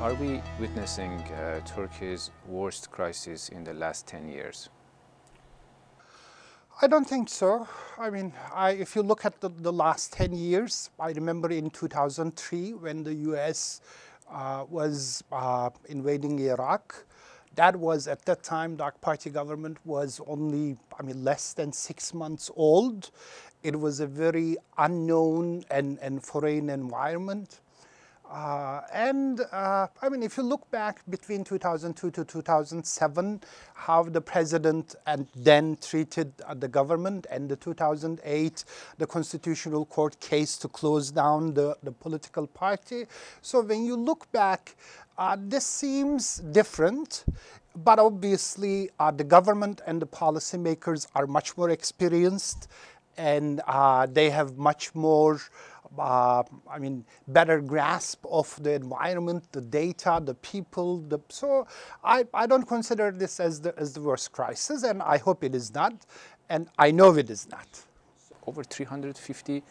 Are we witnessing Turkey's worst crisis in the last 10 years? I don't think so. I mean, if you look at the last 10 years, I remember in 2003 when the US was invading Iraq. That was, at that time, the AK Party government was only, less than 6 months old. It was a very unknown and foreign environment. If you look back between 2002 to 2007, how the president and then treated the government, and the 2008, the Constitutional Court case to close down the political party. So when you look back, this seems different, but obviously the government and the policymakers are much more experienced, and they have much more better grasp of the environment, the data, the people. So I don't consider this as the worst crisis, and I hope it is not, and I know it is not. Over 350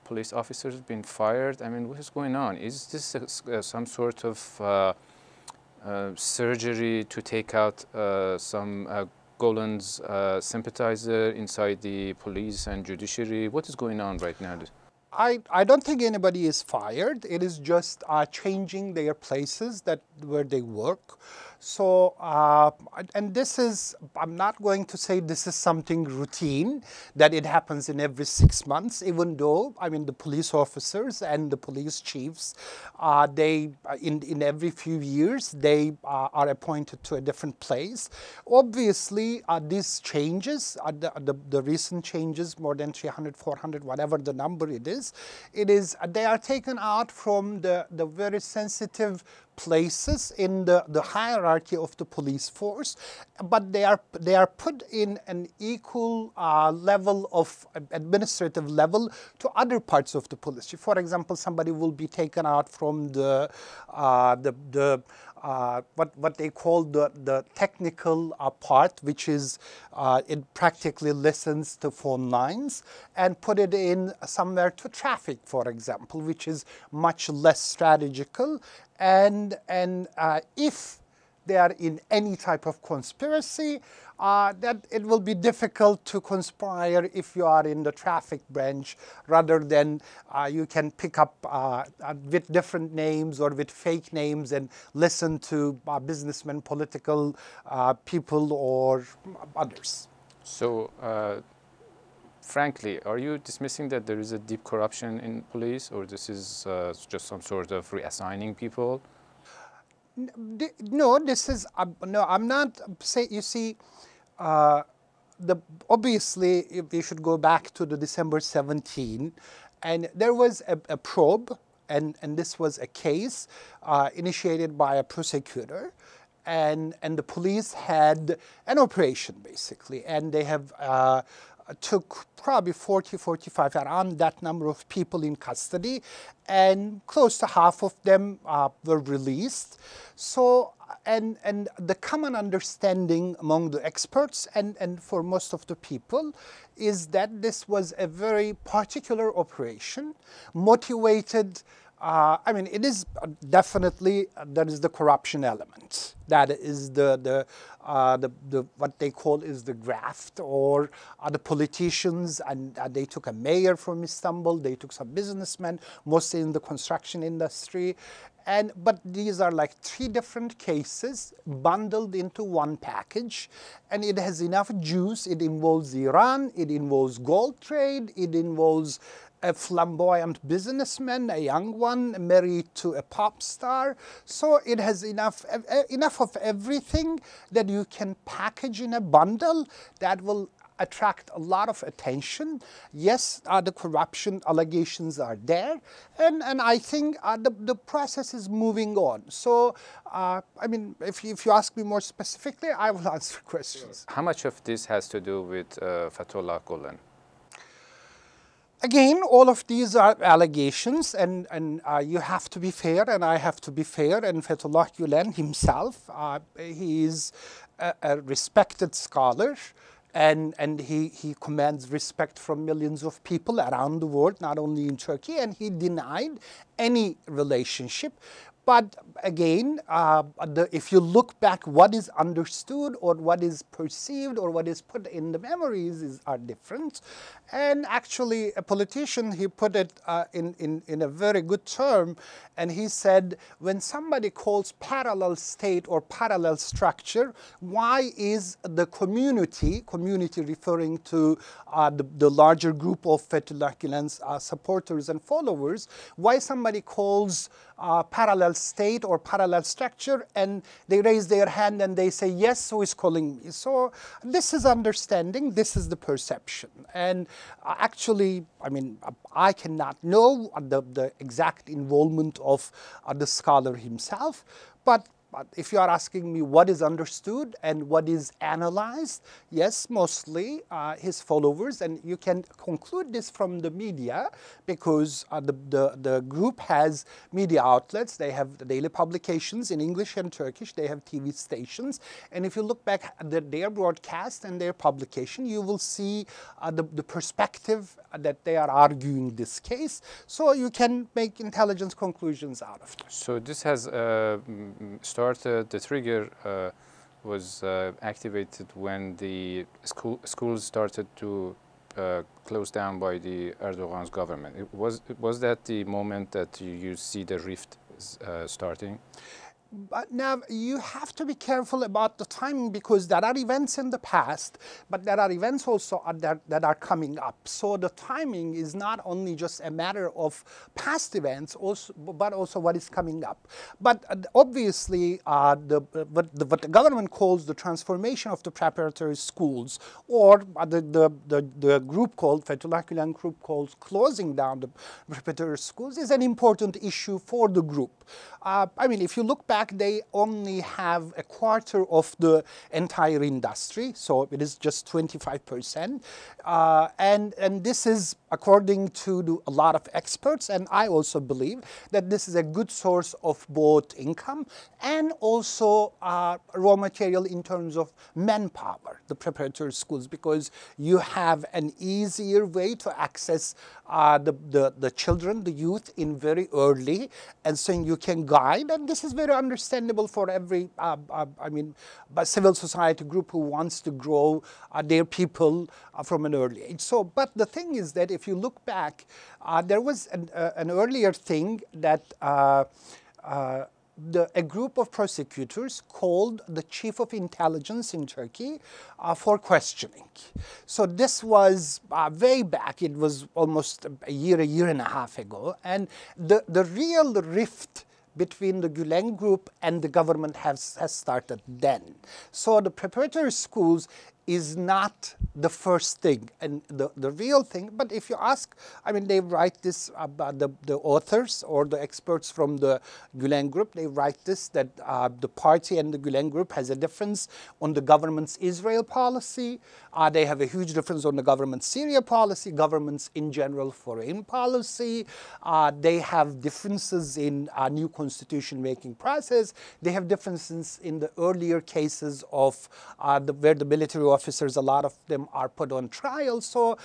police officers have been fired. What is going on? Is this some sort of surgery to take out some Gulen's sympathizer inside the police and judiciary? What is going on right now? I don't think anybody is fired. It is just changing their places where they work. So, and this is, I'm not going to say this is something routine, that it happens in every 6 months, even though, the police officers and the police chiefs, in every few years, they are appointed to a different place. Obviously, these changes, the recent changes, more than 300, 400, whatever the number it is, they are taken out from the very sensitive places in the hierarchy of the police force, but they are put in an equal level of administrative level to other parts of the police. For example, somebody will be taken out from what they call the technical part, which is it practically listens to phone lines, and put it in somewhere to traffic, for example, which is much less strategical. And if they are in any type of conspiracy, that it will be difficult to conspire if you are in the traffic branch, rather than you can pick up with different names or with fake names and listen to businessmen, political people, or others. So, frankly, are you dismissing that there is a deep corruption in police, or this is just some sort of reassigning people? No, this is, no, I'm not saying, you see, obviously, we should go back to the December 17, and there was a probe, and this was a case initiated by a prosecutor, and the police had an operation, basically, and they have took probably 40, 45, around that number of people in custody, and close to half of them were released. So, and the common understanding among the experts and for most of the people is that this was a very particular operation, motivated. It is definitely, there is the corruption element. That is the what they call is the graft, or the politicians, and they took a mayor from Istanbul, they took some businessmen, mostly in the construction industry. But these are like 3 different cases bundled into one package, and it has enough juice. It involves Iran, it involves gold trade, it involves a flamboyant businessman, a young one, married to a pop star. So it has enough of everything that you can package in a bundle that will attract a lot of attention. Yes, the corruption allegations are there, and I think the process is moving on. So, if you ask me more specifically, I will answer questions. How much of this has to do with Fethullah Gulen? Again, all of these are allegations, and you have to be fair, and I have to be fair. And Fethullah Gulen himself, he is a respected scholar, and he commands respect from millions of people around the world, not only in Turkey, and he denied any relationship. But again, if you look back, what is understood or what is perceived or what is put in the memories are different. And actually, a politician, he put it in a very good term, and he said, when somebody calls parallel state or parallel structure, why is the community referring to the larger group of Fethullah Gülen's supporters and followers, why somebody calls parallel state or parallel structure and they raise their hand and they say, yes, who is calling me? So this is understanding, this is the perception. And actually, I mean, I cannot know the exact involvement of the scholar himself, but if you are asking me what is understood and what is analyzed, yes, mostly his followers, and you can conclude this from the media because the group has media outlets. They have daily publications in English and Turkish. They have TV stations. And if you look back at their broadcast and their publication, you will see the perspective that they are arguing this case. So you can make intelligent conclusions out of this. So this has the trigger was activated when the schools started to close down by the Erdogan's government. Was that the moment that you see the rift starting? But now you have to be careful about the timing because there are events in the past, but there are events also that are coming up. So the timing is not only just a matter of past events, but also what is coming up. But obviously, what the government calls the transformation of the preparatory schools, or the group called Fethullah Gülen group calls closing down the preparatory schools, is an important issue for the group. I mean, if you look back, they only have a quarter of the entire industry, so it is just 25%. And this is, according to a lot of experts, and I also believe that this is a good source of both income and also raw material in terms of manpower, the preparatory schools, because you have an easier way to access the children, the youth in very early, and so you can guide, and this is very understandable for every, civil society group who wants to grow their people from an early age. So, but the thing is that if you look back, there was an earlier thing that a group of prosecutors called the chief of intelligence in Turkey for questioning. So this was way back. It was almost a year and a half ago. And the real rift between the Gulen group and the government has started then. So the preparatory schools is not the first thing and the real thing. But if you ask, I mean, they write this about the authors or the experts from the Gulen group, they write this, that the party and the Gulen group has a difference on the government's Israel policy. They have a huge difference on the government's Syria policy, government's in general foreign policy. They have differences in new constitution making process. They have differences in the earlier cases of where the military officers, a lot of them are put on trial. So,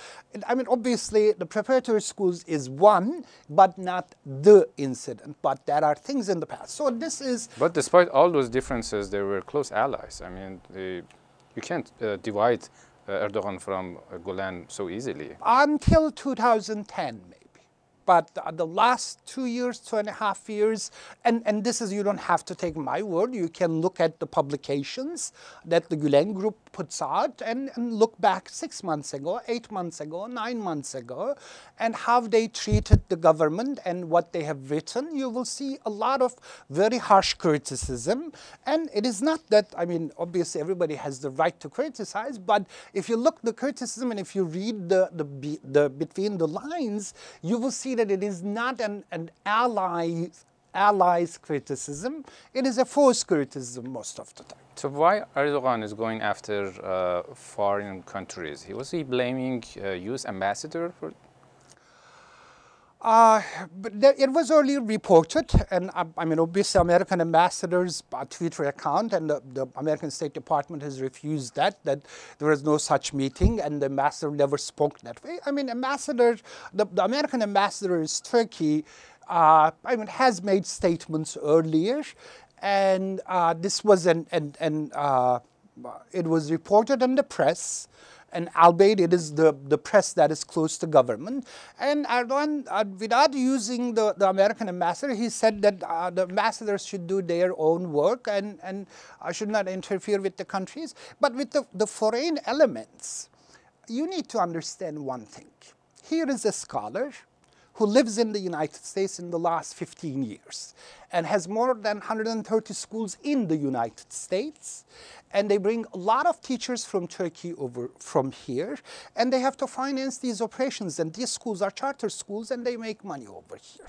I mean, obviously, the preparatory schools is one, but not the incident. But there are things in the past. So this is... But despite all those differences, they were close allies. I mean, you can't divide Erdogan from Gulen so easily. Until 2010, maybe. But the last 2 years, 2.5 years, and this is, you don't have to take my word, you can look at the publications that the Gulen group puts out and look back 6 months ago, 8 months ago, 9 months ago, and how they treated the government and what they have written. You will see a lot of very harsh criticism. And it is not that, I mean, obviously everybody has the right to criticize, but if you look the criticism and if you read the between the lines, you will see that it is not an allies criticism. It is a forced criticism most of the time. So why Erdogan is going after foreign countries? Was he blaming U.S. ambassador for? But it was earlier reported, and I mean, obviously, American ambassador's Twitter account and the American State Department has refused that there was no such meeting, and the ambassador never spoke that way. I mean, the American ambassador is Turkey. has made statements earlier, and this was it was reported in the press, and albeit it is the press that is close to government. And Erdogan, without using the American ambassador, he said that the ambassadors should do their own work and should not interfere with the countries. But with the foreign elements, you need to understand one thing. Here is a scholar who lives in the United States in the last 15 years and has more than 130 schools in the United States. And they bring a lot of teachers from Turkey over from here, and they have to finance these operations. And these schools are charter schools, and they make money over here.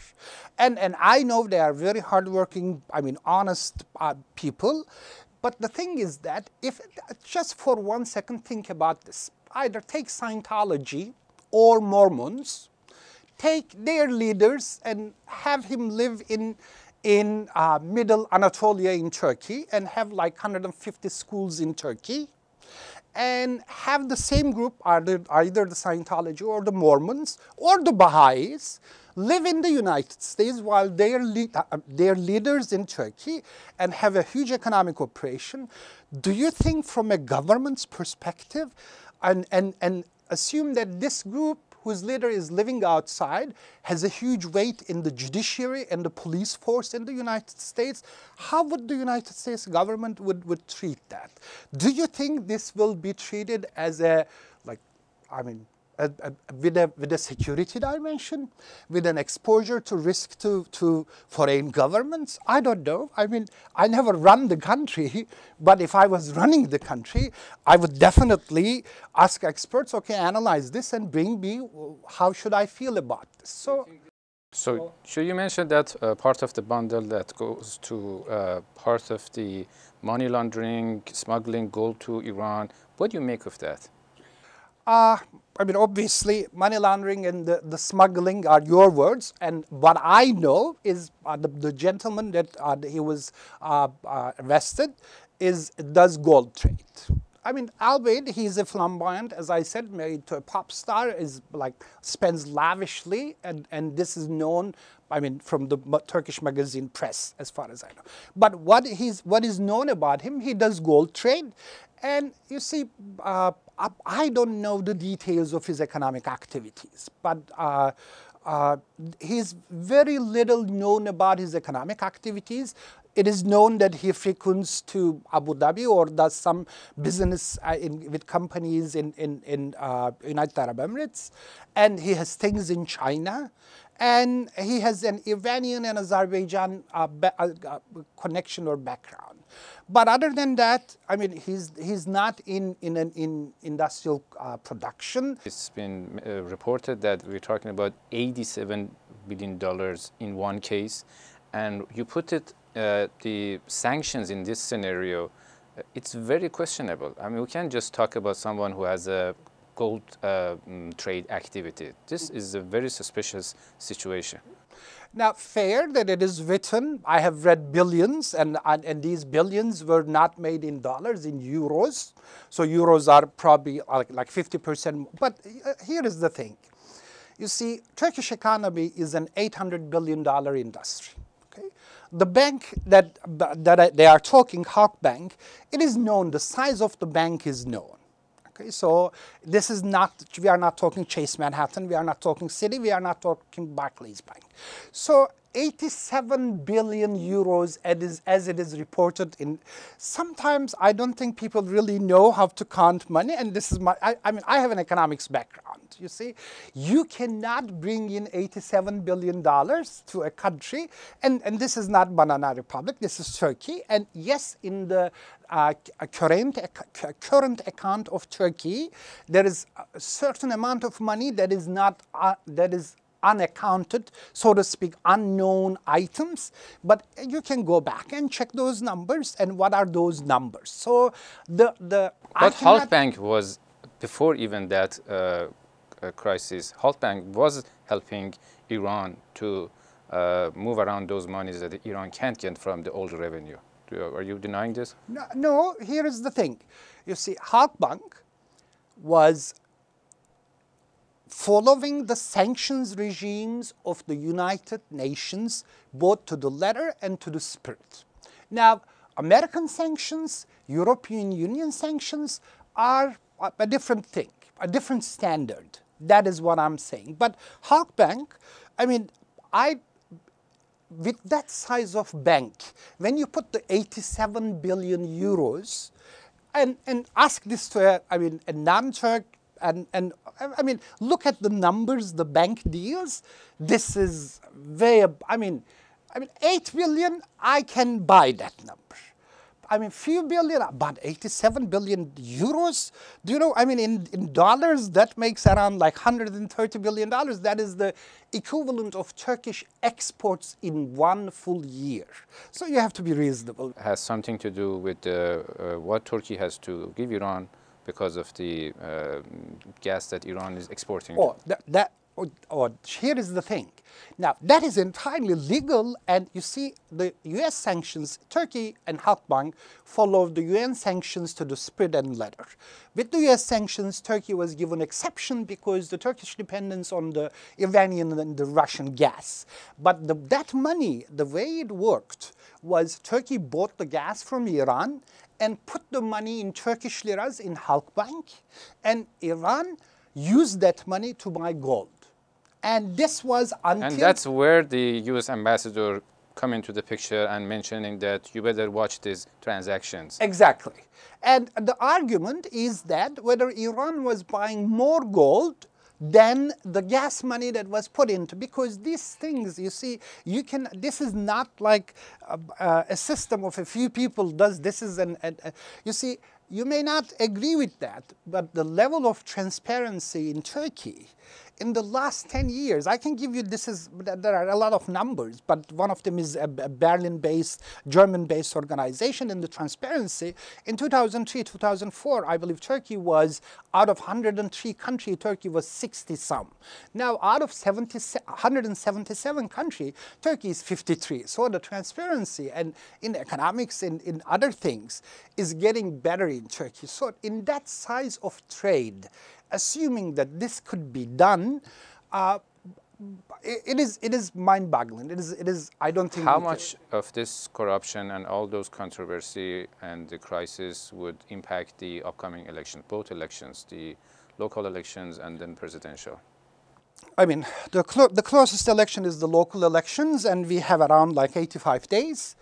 And I know they are very hardworking, honest people. But the thing is that if, just for 1 second, think about this. Either take Scientology or Mormons, take their leaders and have him live in middle Anatolia in Turkey and have like 150 schools in Turkey, and have the same group, either the Scientology or the Mormons or the Baha'is, live in the United States while their leaders in Turkey and have a huge economic operation. Do you think from a government's perspective, and assume that this group whose leader is living outside has a huge weight in the judiciary and the police force in the United States, how would the United States government would treat that? Do you think this will be treated as a, with a security dimension, with an exposure to risk to foreign governments? I don't know. I never run the country, but if I was running the country, I would definitely ask experts, okay, analyze this and bring me, how should I feel about this? So should you mention that part of the bundle that goes to part of the money laundering, smuggling gold to Iran? What do you make of that? Obviously, money laundering and the smuggling are your words. And what I know is the gentleman that he was arrested does gold trade. Albeit he's a flamboyant, as I said, married to a pop star, spends lavishly, and this is known, from the Turkish magazine press, as far as I know. But what is known about him, he does gold trade. And you see, I don't know the details of his economic activities, but he's very little known about his economic activities. It is known that he frequents to Abu Dhabi or does some business with companies in United Arab Emirates, and he has things in China, and he has an Iranian and Azerbaijan connection or background. But other than that, he's not in industrial production. It's been reported that we're talking about $87 billion in one case, and you put it the sanctions in this scenario, it's very questionable. We can't just talk about someone who has a gold trade activity. This is a very suspicious situation. Now, fair that it is written, I have read billions, and these billions were not made in dollars, in euros. So euros are probably like 50%. But here is the thing. You see, Turkish economy is an $800 billion industry. Okay? The bank that they are talking, Halkbank, it is known, the size of the bank is known. Okay, so this is not, we are not talking Chase Manhattan, we are not talking Citi, we are not talking Barclays Bank. So 87 billion euros as it is reported in, sometimes I don't think people really know how to count money, and this is I have an economics background, you see. You cannot bring in $87 billion to a country, and this is not Banana Republic, this is Turkey, and yes, in the current account of Turkey, there is a certain amount of money that is not, that is unaccounted, so to speak, unknown items, but you can go back and check those numbers, and what are those numbers? So but Halkbank was, before even that crisis, Halkbank was helping Iran to move around those monies that Iran can't get from the old revenue. Are you denying this? No, here is the thing. You see, Halkbank was following the sanctions regimes of the United Nations, both to the letter and to the spirit. Now, American sanctions, European Union sanctions are a different thing, a different standard. That is what I'm saying. But Halkbank, I mean, with that size of bank, when you put the 87 billion euros and ask this to a non-Turk, and I mean, look at the numbers the bank deals. This is very, I mean, 8 billion, I can buy that number. I mean, few billion, about 87 billion euros. Do you know, I mean, in dollars, that makes around like $130 billion. That is the equivalent of Turkish exports in one full year. So you have to be reasonable. It has something to do with what Turkey has to give Iran because of the gas that Iran is exporting. Here is the thing. Now, that is entirely legal, and you see the U.S. sanctions, Turkey and Halkbank followed the UN sanctions to the spirit and letter. With the U.S. sanctions, Turkey was given exception because the Turkish dependence on the Iranian and the Russian gas. But that money, the way it worked, was Turkey bought the gas from Iran and put the money in Turkish liras in Halkbank, and Iran used that money to buy gold. And this was until... And that's where the U.S. ambassador come into the picture and mentioning that you better watch these transactions. Exactly. And the argument is that whether Iran was buying more gold than the gas money that was put into, because these things, you see, this is not like a system of a few people does, this is you see, you may not agree with that, but the level of transparency in Turkey in the last 10 years, I can give you, there are a lot of numbers, but one of them is a Berlin-based, German-based organization in the transparency. In 2003, 2004, I believe Turkey was, out of 103 countries, Turkey was 60-some. Now, out of 177 countries, Turkey is 53. So the transparency and in economics and in other things is getting better in Turkey. So in that size of trade, assuming that this could be done, it is mind-boggling. It is. I don't think. How much of this corruption and all those controversy and the crisis would impact the upcoming election, both elections, the local elections and then presidential? I mean, the closest election is the local elections, and we have around like 85 days.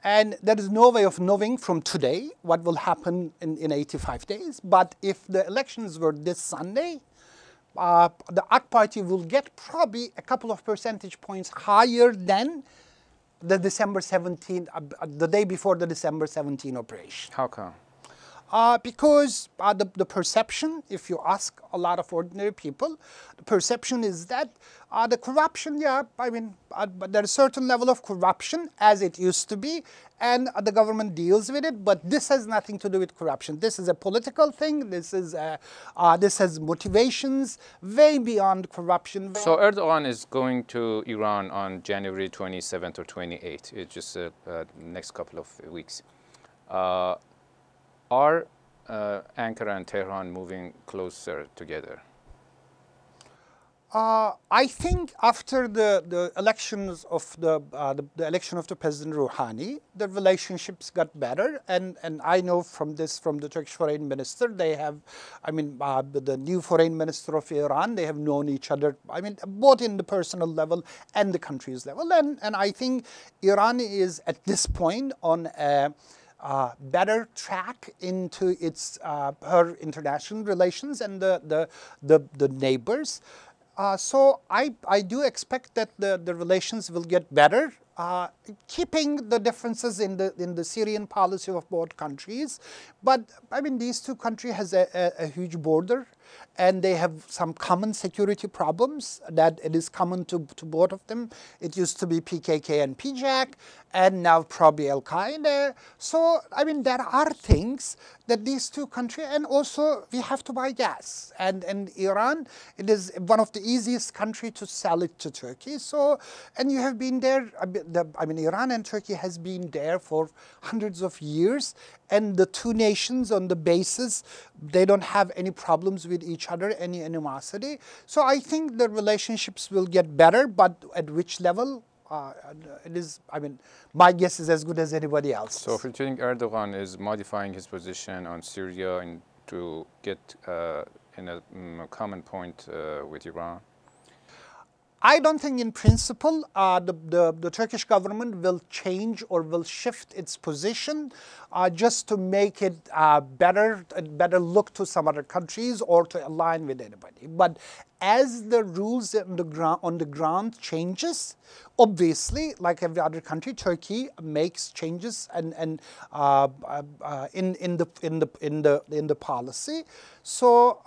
And there is no way of knowing from today what will happen in 85 days. But if the elections were this Sunday, the AK Party will get probably a couple of percentage points higher than the December 17, the day before the December 17 operation. How come? Because the perception, if you ask a lot of ordinary people, the perception is that the corruption, yeah, I mean, there's a certain level of corruption as it used to be, and the government deals with it, but this has nothing to do with corruption. This is a political thing. This has motivations way beyond corruption. So Erdogan is going to Iran on January 27th or 28th. It's just next couple of weeks. Are Ankara and Tehran moving closer together? I think after the elections of the election of the President Rouhani, the relationships got better, and I know from the Turkish foreign minister, they have, I mean, the new foreign minister of Iran, they have known each other, I mean, both in the personal level and the country's level, and I think Iran is at this point on a better track into its her international relations and the neighbors. So I do expect that the relations will get better, keeping the differences in the Syrian policy of both countries. But I mean, these two countries has a huge border, and they have some common security problems that it is common to both of them. It used to be PKK and PJAK, and now probably Al-Qaeda. So, I mean, there are things that these two countries, and also we have to buy gas. And Iran, it is one of the easiest countries to sell it to Turkey. So, and you have been there, I mean, Iran and Turkey has been there for hundreds of years, and the two nations on the basis, they don't have any problems with each each other any animosity. So I think the relationships will get better, but at which level? It is, I mean, my guess is as good as anybody else's. So if you think Erdogan is modifying his position on Syria and to get in a common point with Iran? I don't think in principle the Turkish government will change or will shift its position just to make it better look to some other countries or to align with anybody. But as the rules on the ground changes, obviously, like every other country, Turkey makes changes and in the policy. So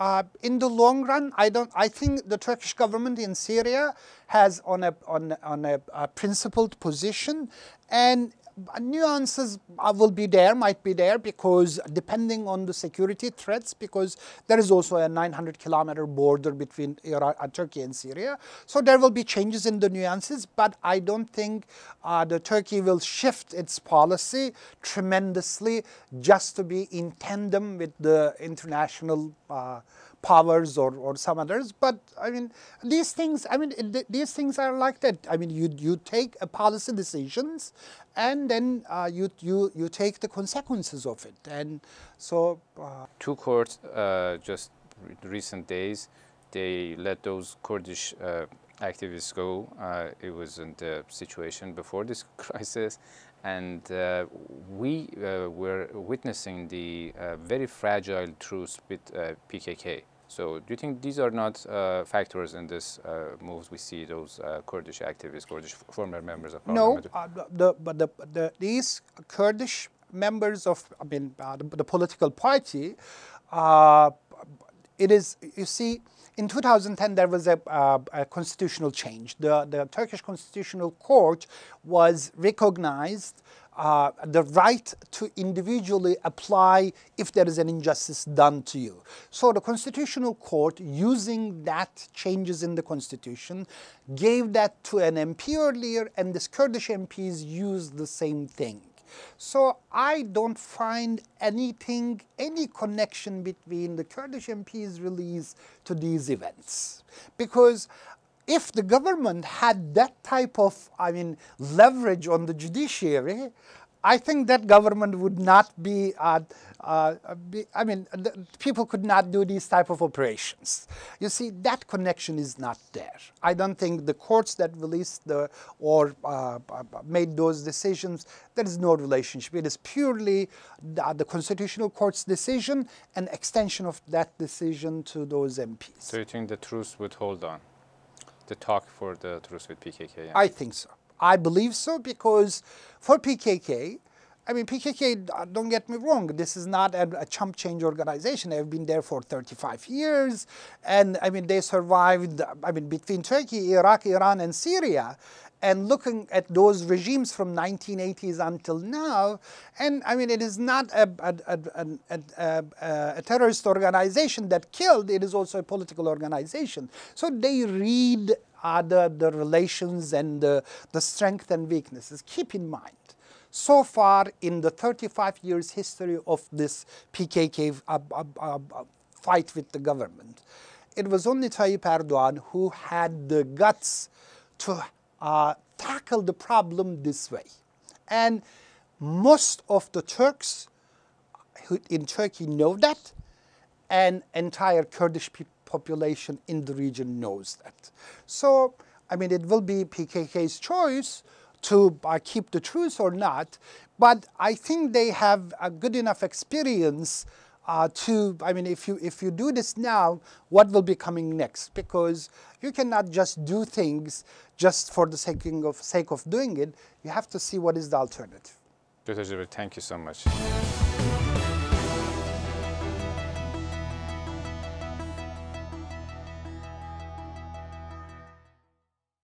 in the long run, I think the Turkish government in Syria has on a principled position, and nuances will be there, might be there, because depending on the security threats, because there is also a 900-kilometer border between Turkey and Syria. So there will be changes in the nuances, but I don't think the Turkey will shift its policy tremendously just to be in tandem with the international powers or some others. But I mean, these things are like that. I mean, you take a policy decisions, and then you take the consequences of it. And so two courts just recent days, they let those Kurdish activists go. It wasn't the situation before this crisis, and we were witnessing the very fragile truce with PKK. So do you think these are not factors in this moves we see those Kurdish activists, Kurdish former members of parliament? No, these Kurdish members of, I mean, the political party, it is, you see, in 2010 there was a constitutional change. The Turkish Constitutional Court was recognized the right to individually apply if there is an injustice done to you. So the Constitutional Court, using that changes in the Constitution, gave that to an MP earlier, and these Kurdish MPs used the same thing. So I don't find any connection between the Kurdish MPs' release to these events. Because if the government had that type of, I mean, leverage on the judiciary, I think that government would not be, people could not do these type of operations. You see, that connection is not there. I don't think the courts that released or made those decisions, there is no relationship. It is purely the Constitutional Court's decision and extension of that decision to those MPs. So you think the truce would hold on? The talk for the truce with PKK? Yeah. I think so. I believe so, because for PKK, I mean, PKK, don't get me wrong, this is not a chump change organization. They've been there for 35 years. And I mean, they survived, I mean, between Turkey, Iraq, Iran, and Syria. And looking at those regimes from 1980s until now, and I mean, it is not a terrorist organization that killed, it is also a political organization. So they read the relations and the strength and weaknesses. Keep in mind, so far in the 35 years history of this PKK fight with the government, it was only Tayyip Erdogan who had the guts to tackle the problem this way. And most of the Turks in Turkey know that, and entire Kurdish population in the region knows that. So, I mean, it will be PKK's choice to keep the truce or not, but I think they have a good enough experience to, I mean, if you do this now, what will be coming next? Because you cannot just do things just for the sake of doing it. You have to see what is the alternative. Dr. Cebeci, thank you so much.